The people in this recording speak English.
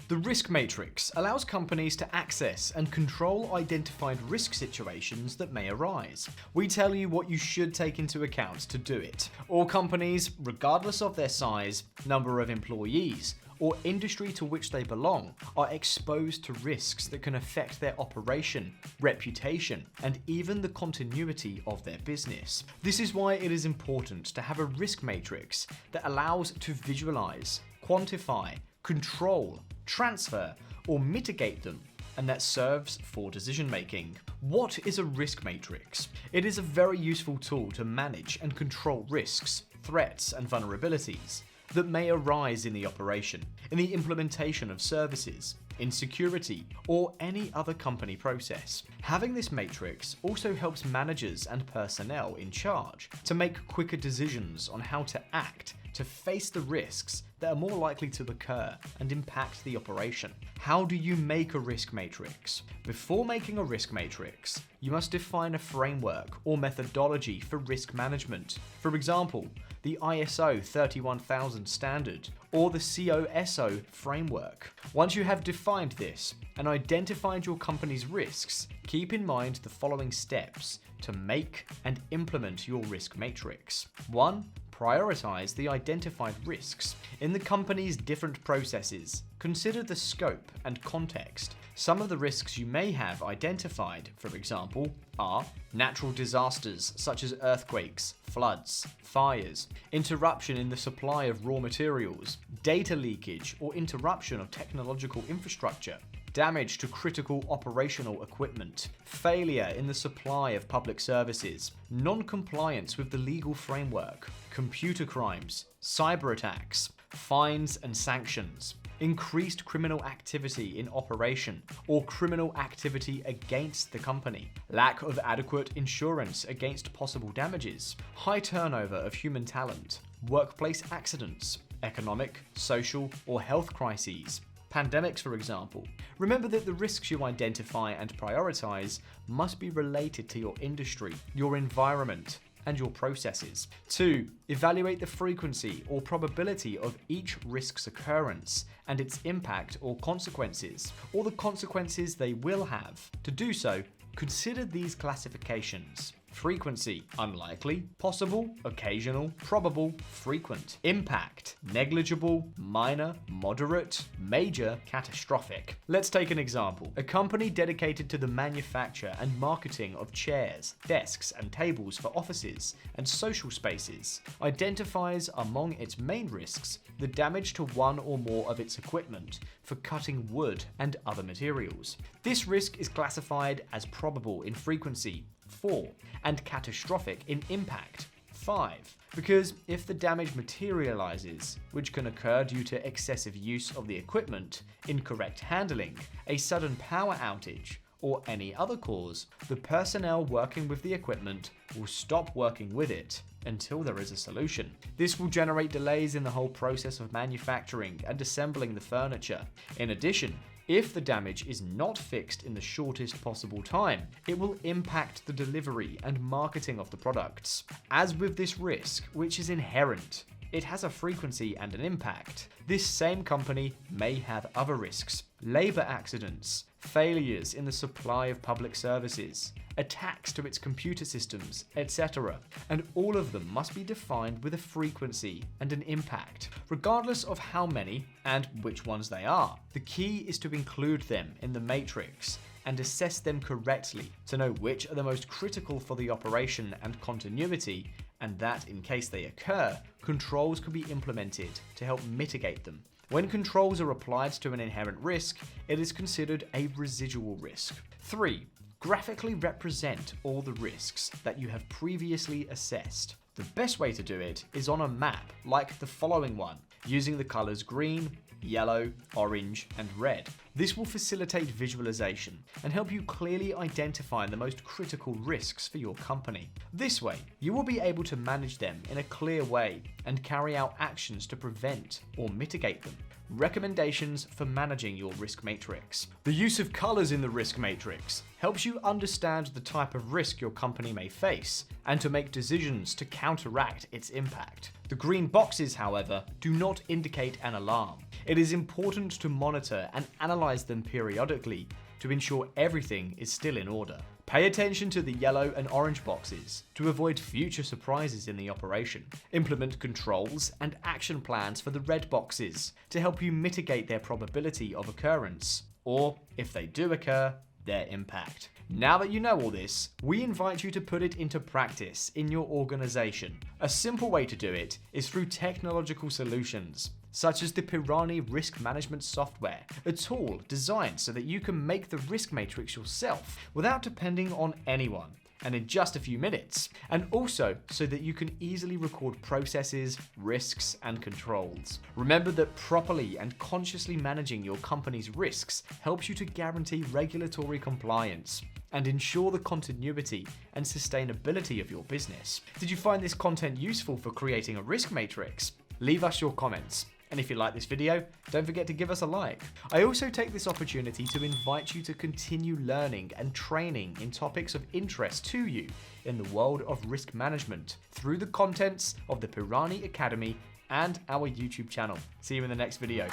The risk matrix allows companies to access and control identified risk situations that may arise. We tell you what you should take into account to do it. All companies, regardless of their size, number of employees, or industry to which they belong, are exposed to risks that can affect their operation, reputation, and even the continuity of their business. This is why it is important to have a risk matrix that allows to visualize, quantify, control, transfer, or mitigate them, and that serves for decision making. What is a risk matrix? It is a very useful tool to manage and control risks, threats, and vulnerabilities that may arise in the operation, in the implementation of services, in security, or any other company process. Having this matrix also helps managers and personnel in charge to make quicker decisions on how to act to face the risks that are more likely to occur and impact the operation. How do you make a risk matrix? Before making a risk matrix, you must define a framework or methodology for risk management. For example, the ISO 31000 standard or the COSO framework. Once you have defined this and identified your company's risks, keep in mind the following steps to make and implement your risk matrix. 1. Prioritize the identified risks. In the company's different processes, consider the scope and context. Some of the risks you may have identified, for example, are natural disasters such as earthquakes, floods, fires, interruption in the supply of raw materials, data leakage or interruption of technological infrastructure, damage to critical operational equipment, failure in the supply of public services, non-compliance with the legal framework, computer crimes, cyber attacks, fines and sanctions, increased criminal activity in operation or criminal activity against the company, lack of adequate insurance against possible damages, high turnover of human talent, workplace accidents, economic, social, or health crises, pandemics, for example. Remember that the risks you identify and prioritize must be related to your industry, your environment, and your processes. 2. Evaluate the frequency or probability of each risk's occurrence and its impact or consequences, or the consequences they will have. To do so, consider these classifications. Frequency: unlikely, possible, occasional, probable, frequent. Impact: negligible, minor, moderate, major, catastrophic. Let's take an example. A company dedicated to the manufacture and marketing of chairs, desks, and tables for offices and social spaces identifies among its main risks the damage to one or more of its equipment for cutting wood and other materials. This risk is classified as probable in frequency, 4, and catastrophic in impact, 5. Because if the damage materializes, which can occur due to excessive use of the equipment, incorrect handling, a sudden power outage, or any other cause, the personnel working with the equipment will stop working with it until there is a solution. This will generate delays in the whole process of manufacturing and assembling the furniture. In addition, if the damage is not fixed in the shortest possible time, it will impact the delivery and marketing of the products. As with this risk, which is inherent, it has a frequency and an impact. This same company may have other risks: labor accidents, failures in the supply of public services, attacks to its computer systems, etc. And all of them must be defined with a frequency and an impact, regardless of how many and which ones they are. The key is to include them in the matrix and assess them correctly to know which are the most critical for the operation and continuity, and that, in case they occur, controls can be implemented to help mitigate them. When controls are applied to an inherent risk, it is considered a residual risk. 3. Graphically represent all the risks that you have previously assessed. The best way to do it is on a map, like the following one, using the colors green, yellow, orange, and red. This will facilitate visualization and help you clearly identify the most critical risks for your company. This way, you will be able to manage them in a clear way and carry out actions to prevent or mitigate them. recommendations for managing your risk matrix. The use of colors in the risk matrix helps you understand the type of risk your company may face and to make decisions to counteract its impact. The green boxes, however, do not indicate an alarm. It is important to monitor and analyze them periodically to ensure everything is still in order. Pay attention to the yellow and orange boxes to avoid future surprises in the operation. Implement controls and action plans for the red boxes to help you mitigate their probability of occurrence, or, if they do occur, their impact. Now that you know all this, we invite you to put it into practice in your organization. A simple way to do it is through technological solutions, such as the Pirani Risk Management Software, a tool designed so that you can make the risk matrix yourself without depending on anyone, and in just a few minutes, and also so that you can easily record processes, risks, and controls. Remember that properly and consciously managing your company's risks helps you to guarantee regulatory compliance and ensure the continuity and sustainability of your business. Did you find this content useful for creating a risk matrix? Leave us your comments. And if you like this video, don't forget to give us a like. I also take this opportunity to invite you to continue learning and training in topics of interest to you in the world of risk management through the contents of the Pirani Academy and our YouTube channel. See you in the next video.